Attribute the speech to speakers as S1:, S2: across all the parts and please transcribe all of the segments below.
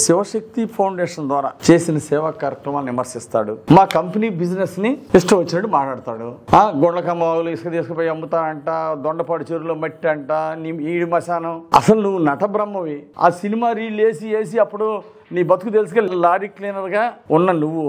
S1: Shivashakti foundation ద్వారా చేసిన సేవా కార్యక్రమాన్ని విమర్శిస్తాడు. మా కంపెనీ బిజినెస్ ని ఇష్టం వచ్చినట్టు మాట్లాడతాడు. గుండ్లకమ్మలు ఇసుక తీసుకుపోయి అమ్ముతానంట, దొండపాడు చెరువులో మట్టి అంట, ఈడి మశానం. అసలు నువ్వు నట బ్రహ్మవి. ఆ సినిమా రీల్ వేసి అప్పుడు నీ బతుకు తెలుసుగా లారీ క్లీనర్ గా ఉన్న నువ్వు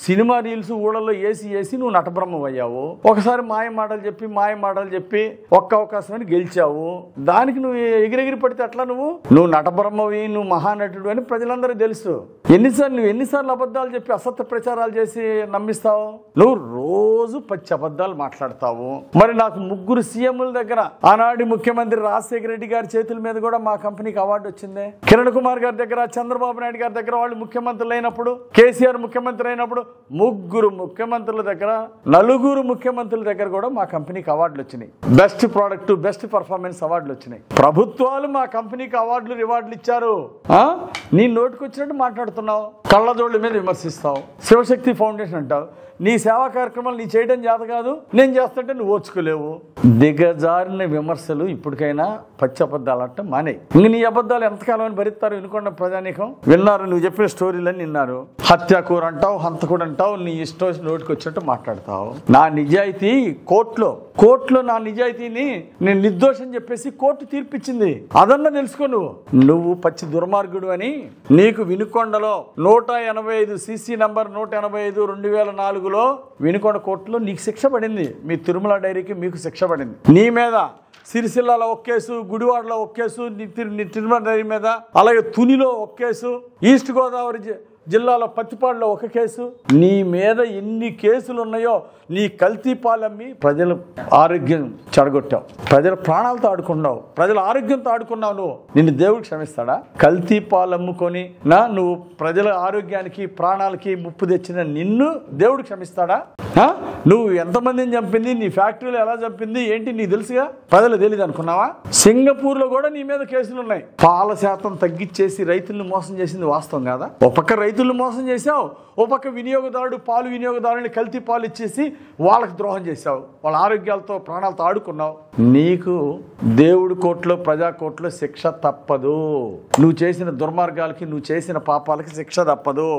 S1: సినిమా రీల్స్ ఊళ్ళలో వేసి నువ్వు నటబ్రహ్మయ్యావు. ఒకసారి మాయ మాటలు చెప్పి ఒక్క అవకాశాన్ని గెలిచావు. దానికి నువ్వు ఎగిరెగిరి పడితే అట్లా నువ్వు నటబ్రహ్మవి, నువ్వు మహానటుడు అని ప్రజలందరూ తెలుసు. ఎన్నిసార్లు అబద్ధాలు చెప్పి అసత్య ప్రచారాలు చేసి నమ్మిస్తావు? నువ్వు రోజు పచ్చి అబద్ధాలు మాట్లాడతావు. మరి నాకు 3 సీఎంల దగ్గర ఆనాటి ముఖ్యమంత్రి రాజశేఖర రెడ్డి గారి చేతుల మీద కూడా మా కంపెనీకి అవార్డు వచ్చింది. కిరణ్ కుమార్ గారి దగ్గర, చంద్రబాబు నాయుడు గారి దగ్గర, వాళ్ళు ముఖ్యమంత్రులు అయినప్పుడు, కేసీఆర్ ముఖ్యమంత్రి అయినప్పుడు 3 ముఖ్యమంత్రుల దగ్గర, 4 ముఖ్యమంత్రుల దగ్గర కూడా మా కంపెనీకి అవార్డులు వచ్చినాయి. బెస్ట్ ప్రోడక్ట్, బెస్ట్ పర్ఫార్మెన్స్ అవార్డులు వచ్చినాయి. ప్రభుత్వాలు మా కంపెనీకి అవార్డులు రివార్డులు ఇచ్చారు. నీ నోటికి వచ్చినట్టు మాట్లాడుతున్నావు, కళ్ళజోళ్ళ మీద విమర్శిస్తావు, శివశక్తి ఫౌండేషన్ అంటావు. నీ సేవా కార్యక్రమాలు నీ చేయడం చేత కాదు, నేను చేస్తుంటే నువ్వు ఓర్చుకోలేవు. దిగజారిన విమర్శలు ఇప్పటికైనా పచ్చి అబద్ధాలు అంటే మానేయి. ఇంక నీ అబద్ధాలు ఎంతకాలం అని భరిస్తారు? వినుకొండ ప్రజానీకం విన్నారు, నువ్వు చెప్పిన స్టోరీలన్నీ విన్నారు. హత్యాకూర అంటావు, హంతకుడు అంటావు, నీ ఇష్టం నోటికి వచ్చినట్టు మాట్లాడతావు. నా నిజాయితీ కోర్టులో నా నిజాయితీని నేను నిర్దోషం చెప్పేసి కోర్టు తీర్పిచ్చింది. అదన్నా తెలుసుకో. నువ్వు పచ్చి దుర్మార్గుడు అని నీకు వినుకొండలో 185 CC నంబర్ 185 2004లో వినుకొండ కోర్టులో నీకు శిక్ష పడింది. మీ తిరుమల డైరీకి మీకు శిక్ష పడింది. నీ మీద సిరిసిల్లలో ఒక కేసు, గుడివాడలో ఒక కేసు, తిరుమల డైరీ మీద, అలాగే తునిలో ఒక కేసు, ఈస్ట్ గోదావరి జిల్లాలో పత్తిపాడులో ఒక కేసు. నీ మీద ఎన్ని కేసులు ఉన్నాయో నీ కల్తీ పాలమ్మి ప్రజల ఆరోగ్యం చెడగొట్టావు, ప్రజల ప్రాణాలతో ఆడుకున్నావు, ప్రజల ఆరోగ్యంతో ఆడుకున్నావు. నిన్ను దేవుడు క్షమిస్తాడా? కల్తీ పాలమ్ముకొని నువ్వు ప్రజల ఆరోగ్యానికి ప్రాణాలకి ముప్పు తెచ్చిన నిన్ను దేవుడు క్షమిస్తాడా? నువ్వు ఎంతమందిని చంపింది, నీ ఫ్యాక్టరీలో ఎలా చంపింది ఏంటి నీకు తెలుసుగా, ప్రజలు తెలియదు అనుకున్నావా? సింగపూర్ లో కూడా నీ మీద కేసులు ఉన్నాయి. పాల శాతం తగ్గించేసి రైతులను మోసం చేసింది వాస్తవం కాదా? ఒక పక్క రైతులను మోసం చేశావు, ఓ పక్క పాలు వినియోగదారుని కల్తీ పాలు ఇచ్చేసి వాళ్ళకి ద్రోహం చేశావు, వాళ్ళ ఆరోగ్యాలతో ప్రాణాలతో ఆడుకున్నావు. నీకు దేవుడి కోర్టులో, ప్రజా కోర్టులో శిక్ష తప్పదు. నువ్వు చేసిన దుర్మార్గాలకి, నువ్వు చేసిన పాపాలకి శిక్ష తప్పదు.